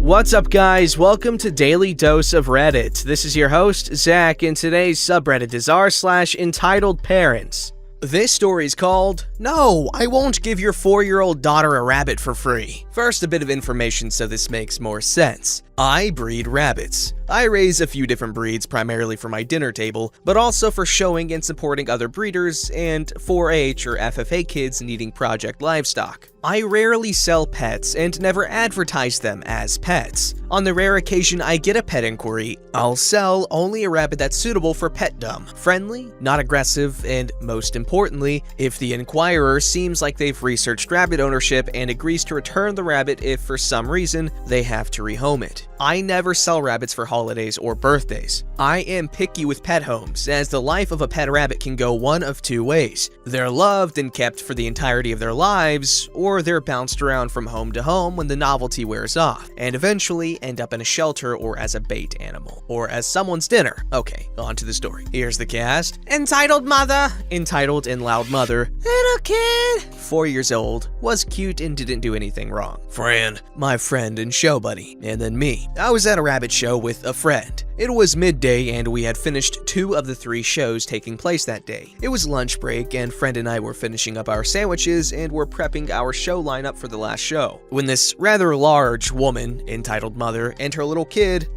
What's up, guys? Welcome to Daily Dose of Reddit. This is your host, Zach, and today's subreddit is r/EntitledParents. This story is called, "No, I won't give your 4-year-old daughter a rabbit for free." First, a bit of information so this makes more sense. I breed rabbits. I raise a few different breeds primarily for my dinner table, but also for showing and supporting other breeders and 4-H or FFA kids needing project livestock. I rarely sell pets and never advertise them as pets. On the rare occasion I get a pet inquiry, I'll sell only a rabbit that's suitable for petdom, friendly, not aggressive, and most importantly, if the inquirer seems like they've researched rabbit ownership and agrees to return the rabbit if for some reason they have to rehome it. I never sell rabbits for holidays or birthdays. I am picky with pet homes, as the life of a pet rabbit can go one of two ways. They're loved and kept for the entirety of their lives, or they're bounced around from home to home when the novelty wears off, and eventually end up in a shelter or as a bait animal, or as someone's dinner. Okay, on to the story. Here's the cast. Entitled mother, entitled and loud mother, little kid, 4 years old, was cute and didn't do anything wrong. Friend, my friend and show buddy, and then me. I was at a rabbit show with a friend. It was midday and we had finished 2 of the 3 shows taking place that day. It was lunch break and friend and I were finishing up our sandwiches and were prepping our show lineup for the last show, when this rather large woman, entitled mother, and her little kid,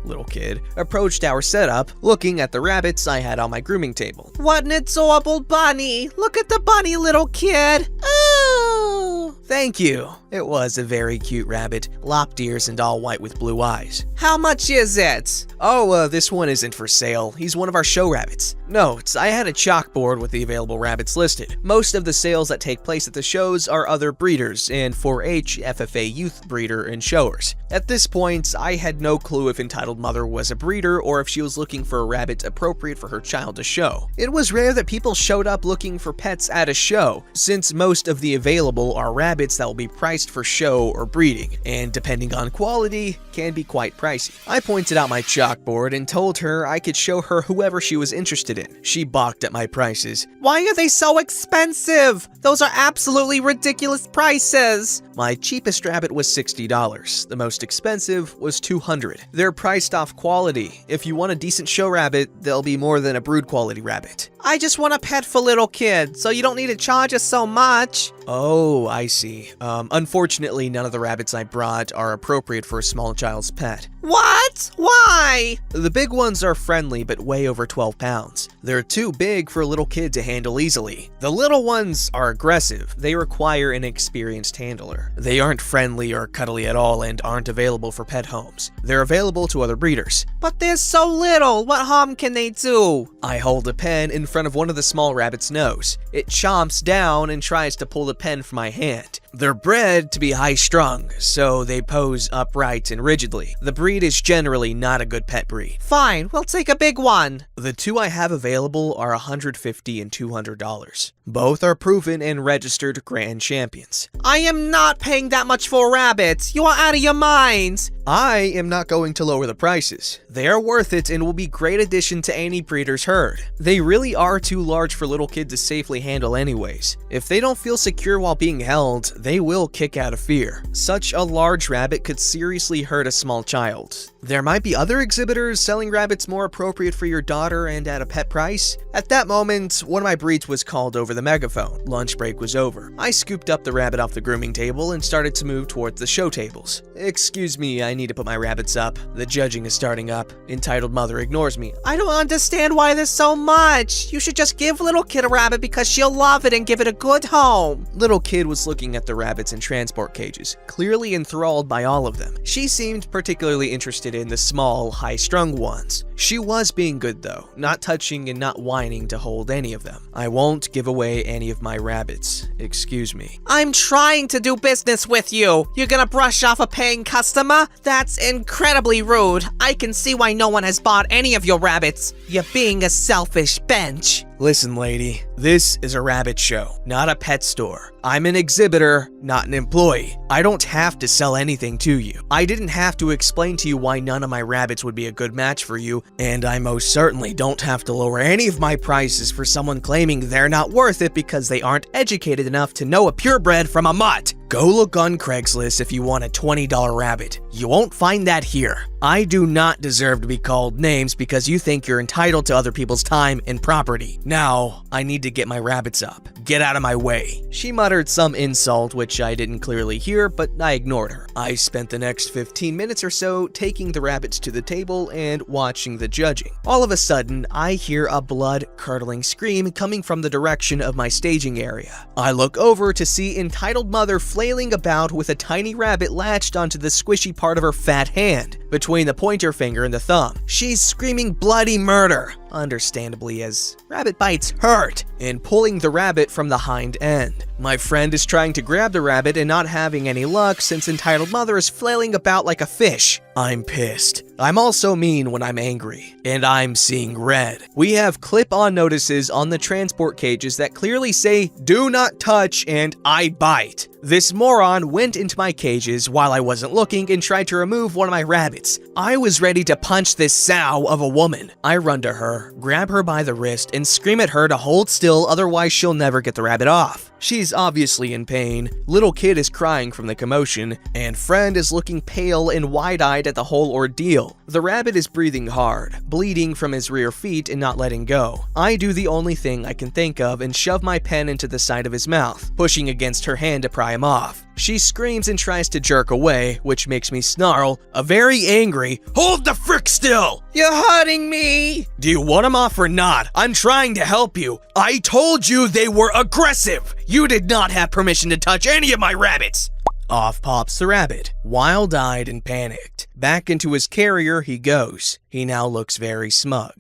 approached our setup, looking at the rabbits I had on my grooming table. "What an adorable bunny! Look at the bunny, little kid! Oh!" "Thank you." It was a very cute rabbit, lopped ears and all white with blue eyes. "How much is it?" "Oh, this one isn't for sale. He's one of our show rabbits." Notes: I had a chalkboard with the available rabbits listed. Most of the sales that take place at the shows are other breeders and 4-H FFA youth breeder and showers. At this point, I had no clue if Entitled Mother was a breeder or if she was looking for a rabbit appropriate for her child to show. It was rare that people showed up looking for pets at a show, since most of the available are rabbits that will be priced for show or breeding, and depending on quality, can be quite pricey. I pointed out my chalkboard and told her I could show her whoever she was interested in. She balked at my prices. "Why are they so expensive? Those are absolutely ridiculous prices." My cheapest rabbit was $60. The most expensive was $200. They're priced off quality. If you want a decent show rabbit, they'll be more than a brood quality rabbit. "I just want a pet for little kids, so you don't need to charge us so much." "Oh, I see. Unfortunately, none of the rabbits I brought are appropriate for a small child's pet." "What? Why?" "The big ones are friendly but weigh over 12 pounds. They're too big for a little kid to handle easily. The little ones are aggressive. They require an experienced handler. They aren't friendly or cuddly at all and aren't available for pet homes. They're available to other breeders." "But they're so little. What harm can they do?" I hold a pen in front of one of the small rabbit's nose. It chomps down and tries to pull the pen from my hand. They're bred to be high-strung, so they pose upright and rigidly. The breed is generally not a good pet breed. "Fine, we'll take a big one." The 2 I have available are $150 and $200. Both are proven and registered grand champions. "I am not paying that much for a rabbit. You are out of your mind." I am not going to lower the prices. They are worth it and will be great addition to any breeder's herd. They really are too large for little kids to safely handle anyways. If they don't feel secure while being held, they will kick out of fear. Such a large rabbit could seriously hurt a small child. There might be other exhibitors selling rabbits more appropriate for your daughter and at a pet price. At that moment, one of my breeds was called over the megaphone. Lunch break was over. I scooped up the rabbit off the grooming table and started to move towards the show tables. "Excuse me, I need to put my rabbits up. The judging is starting up." Entitled Mother ignores me. "I don't understand why there's so much. You should just give little kid a rabbit because she'll love it and give it a good home." Little kid was looking at the rabbits in transport cages, clearly enthralled by all of them. She seemed particularly interested in the small, high-strung ones. She was being good though, not touching and not whining to hold any of them. "I won't give away any of my rabbits. Excuse me." "I'm trying to do business with you. You're gonna brush off a paying customer? That's incredibly rude. I can see why no one has bought any of your rabbits. You're being a selfish bench." Listen, lady, this is a rabbit show, not a pet store. I'm an exhibitor, not an employee. I don't have to sell anything to you. I didn't have to explain to you why none of my rabbits would be a good match for you, and I most certainly don't have to lower any of my prices for someone claiming they're not worth it because they aren't educated enough to know a purebred from a mutt. Go look on Craigslist if you want a $20 rabbit. You won't find that here. I do not deserve to be called names because you think you're entitled to other people's time and property. Now, I need to get my rabbits up. Get out of my way. She muttered some insult, which I didn't clearly hear, but I ignored her. I spent the next 15 minutes or so taking the rabbits to the table and watching the judging. All of a sudden, I hear a blood-curdling scream coming from the direction of my staging area. I look over to see entitled mother flailing about with a tiny rabbit latched onto the squishy part of her fat hand, between the pointer finger and the thumb. She's screaming bloody murder, understandably, as rabbit bites hurt, and pulling the rabbit from the hind end. My friend is trying to grab the rabbit and not having any luck since entitled mother is flailing about like a fish. I'm pissed. I'm also mean when I'm angry, and I'm seeing red. We have clip-on notices on the transport cages that clearly say, "Do not touch" and "I bite." This moron went into my cages while I wasn't looking and tried to remove one of my rabbits. I was ready to punch this sow of a woman. I run to her, grab her by the wrist, and scream at her to hold still, otherwise she'll never get the rabbit off. She's obviously in pain, little kid is crying from the commotion, and friend is looking pale and wide-eyed at the whole ordeal. The rabbit is breathing hard, bleeding from his rear feet and not letting go. I do the only thing I can think of and shove my pen into the side of his mouth, pushing against her hand to pry him off. She screams and tries to jerk away, which makes me snarl, a very angry, "Hold the frick still! You're hurting me!" "Do you want him off or not? I'm trying to help you. I told you they were aggressive! You did not have permission to touch any of my rabbits!" Off pops the rabbit, wild-eyed and panicked. Back into his carrier he goes. He now looks very smug.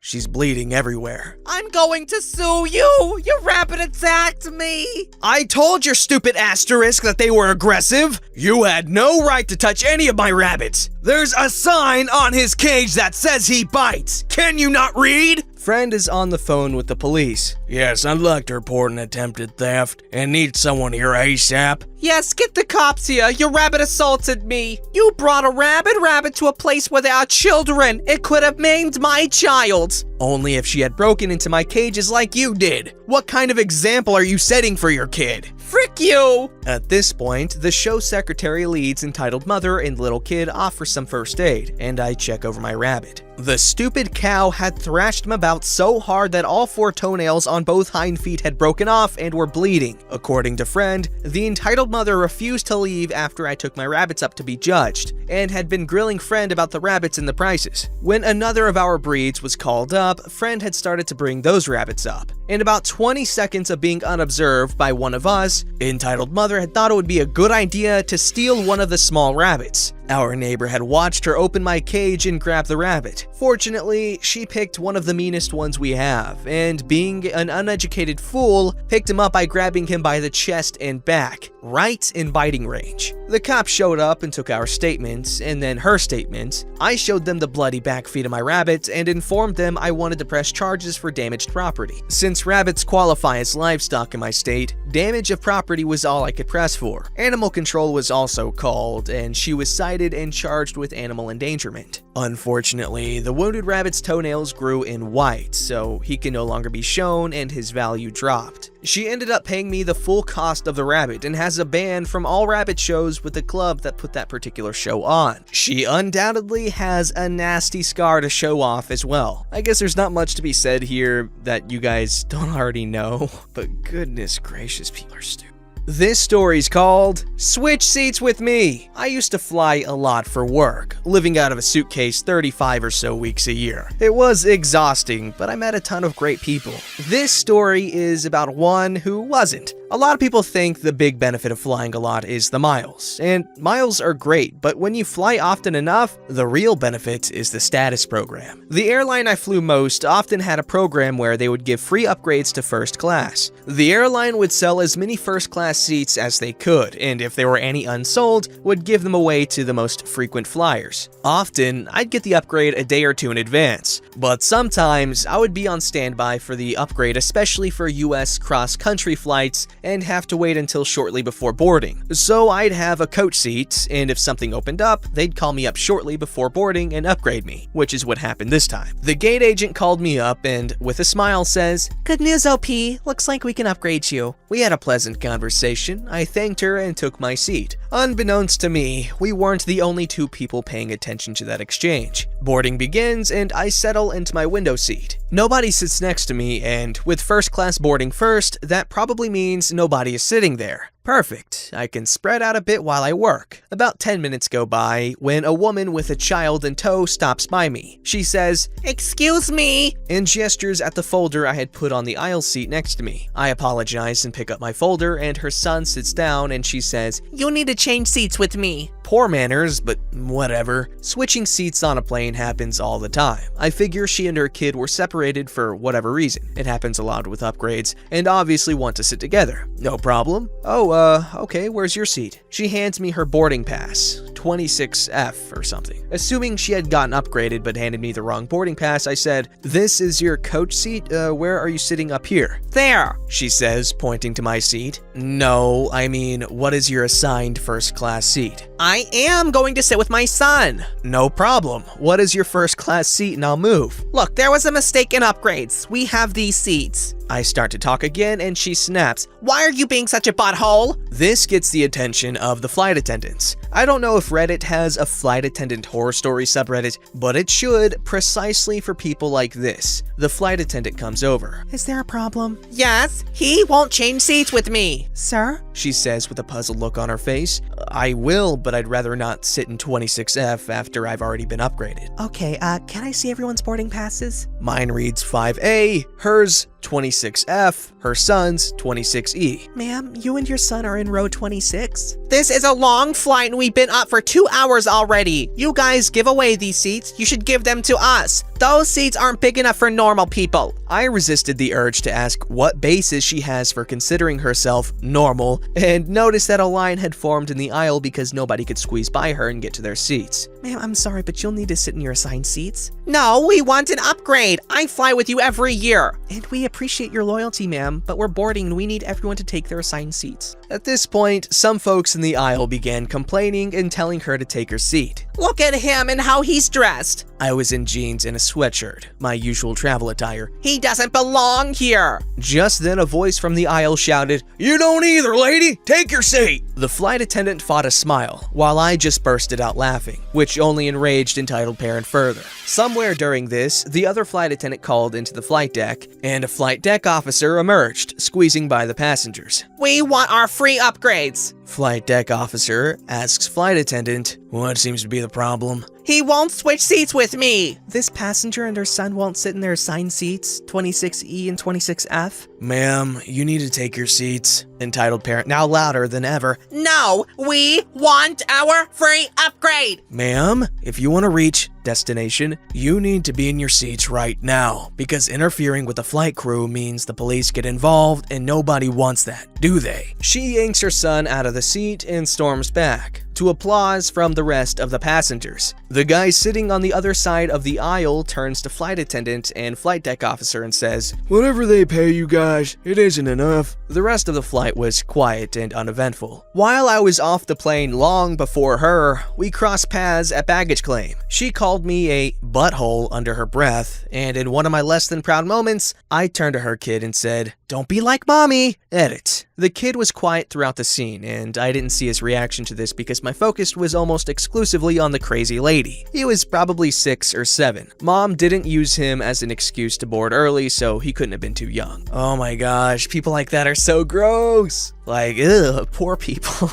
She's bleeding everywhere. "I'm going to sue you! Your rabbit attacked me!" "I told your stupid asterisk that they were aggressive! You had no right to touch any of my rabbits! There's a sign on his cage that says he bites! Can you not read?" Friend is on the phone with the police. "Yes, I'd like to report an attempted theft and need someone here ASAP." "Yes, get the cops here. Your rabbit assaulted me. You brought a rabid rabbit to a place where there are children. It could have maimed my child." "Only if she had broken into my cages like you did. What kind of example are you setting for your kid?" "Frick you!" At this point, the show secretary leads entitled mother and little kid off for some first aid, and I check over my rabbit. The stupid cow had thrashed him about so hard that all 4 toenails on both hind feet had broken off and were bleeding. According to friend, the entitled mother refused to leave after I took my rabbits up to be judged, and had been grilling friend about the rabbits and the prices. When another of our breeds was called up, friend had started to bring those rabbits up. In about 20 seconds of being unobserved by one of us, entitled mother had thought it would be a good idea to steal one of the small rabbits. Our neighbor had watched her open my cage and grab the rabbit. Fortunately, she picked one of the meanest ones we have, and being an uneducated fool, picked him up by grabbing him by the chest and back, right in biting range. The cops showed up and took our statements, and then her statement. I showed them the bloody back feet of my rabbit and informed them I wanted to press charges for damaged property. Since rabbits qualify as livestock in my state, damage of property was all I could press for. Animal control was also called, and she was cited and charged with animal endangerment. Unfortunately, the wounded rabbit's toenails grew in white, so he can no longer be shown and his value dropped. She ended up paying me the full cost of the rabbit and has a ban from all rabbit shows with the club that put that particular show on. She undoubtedly has a nasty scar to show off as well. I guess there's not much to be said here that you guys don't already know, but goodness gracious, people are stupid. This story's called Switch Seats With Me. I used to fly a lot for work, living out of a suitcase 35 or so weeks a year. It was exhausting, but I met a ton of great people. This story is about one who wasn't. A lot of people think the big benefit of flying a lot is the miles, and miles are great, but when you fly often enough, the real benefit is the status program. The airline I flew most often had a program where they would give free upgrades to first class. The airline would sell as many first class seats as they could, and if there were any unsold, would give them away to the most frequent flyers. Often, I'd get the upgrade a day or two in advance, but sometimes I would be on standby for the upgrade, especially for US cross-country flights, and have to wait until shortly before boarding. So I'd have a coach seat, and if something opened up, they'd call me up shortly before boarding and upgrade me, which is what happened this time. The gate agent called me up and, with a smile, says, "Good news, OP. Looks like we can upgrade you." We had a pleasant conversation. I thanked her and took my seat. Unbeknownst to me, we weren't the only two people paying attention to that exchange. Boarding begins, and I settle into my window seat. Nobody sits next to me, and with first class boarding first, that probably means nobody is sitting there. Perfect. I can spread out a bit while I work. About 10 minutes go by when a woman with a child in tow stops by me. She says, "Excuse me," and gestures at the folder I had put on the aisle seat next to me. I apologize and pick up my folder, and her son sits down and she says, "You need to change seats with me." Poor manners, but whatever. Switching seats on a plane happens all the time. I figure she and her kid were separated for whatever reason. It happens a lot with upgrades, and obviously want to sit together. No problem. Okay, where's your seat? She hands me her boarding pass, 26F or something. Assuming she had gotten upgraded but handed me the wrong boarding pass, I said, "This is your coach seat? Where are you sitting up here?" "There," she says, pointing to my seat. "No, I mean, what is your assigned first class seat?" "I am going to sit with my son." "No problem. What is your first class seat and I'll move." "Look, there was a mistake in upgrades. We have these seats." I start to talk again and she snaps, "Why are you being such a butthole?" This gets the attention of the flight attendants. I don't know if Reddit has a flight attendant horror story subreddit, but it should, precisely for people like this. The flight attendant comes over. "Is there a problem?" "Yes, he won't change seats with me." "Sir?" she says with a puzzled look on her face. "I will, but I'd rather not sit in 26F after I've already been upgraded." "Okay, can I see everyone's boarding passes?" Mine reads 5A, hers 26F, her son's 26E. "Ma'am, you and your son are in row 26. This is a long flight and we've been up for 2 hours already. You guys give away these seats, you should give them to us. Those seats aren't big enough for normal people." I resisted the urge to ask what basis she has for considering herself normal, and noticed that a line had formed in the aisle because nobody could squeeze by her and get to their seats. "Ma'am, I'm sorry, but you'll need to sit in your assigned seats." "No, we want an upgrade. I fly with you every year." "And we appreciate your loyalty, ma'am, but we're boarding and we need everyone to take their assigned seats." At this point, some folks in the aisle began complaining and telling her to take her seat. "Look at him and how he's dressed." I was in jeans and a sweatshirt, my usual travel attire. "He doesn't belong here." Just then a voice from the aisle shouted, "You don't either, lady! Take your seat!" The flight attendant fought a smile, while I just bursted out laughing, which only enraged entitled parent further. Somewhere during this, the other flight attendant called into the flight deck, and a flight deck officer emerged, squeezing by the passengers. "We want our free upgrades." Flight deck officer asks flight attendant, "What seems to be the problem?" "He won't switch seats with me." "This passenger and her son won't sit in their assigned seats, 26E and 26F. "Ma'am, you need to take your seats." Entitled parent, now louder than ever. "No, we want our free upgrade." "Ma'am, if you want to reach destination, you need to be in your seats right now, because interfering with the flight crew means the police get involved and nobody wants that, do they?" She yanks her son out of the seat and storms back, to applause from the rest of the passengers. The guy sitting on the other side of the aisle turns to flight attendant and flight deck officer and says, "Whatever they pay you guys, it isn't enough." The rest of the flight was quiet and uneventful. While I was off the plane long before her, we crossed paths at baggage claim. She called me a butthole under her breath, and in one of my less than proud moments, I turned to her kid and said, "Don't be like mommy." Edit. The kid was quiet throughout the scene, and I didn't see his reaction to this because my focus was almost exclusively on the crazy lady. He was probably 6 or 7. Mom didn't use him as an excuse to board early, so he couldn't have been too young. Oh my gosh, people like that are so gross. Like, ugh, poor people.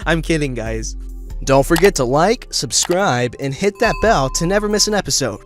I'm kidding, guys. Don't forget to like, subscribe, and hit that bell to never miss an episode.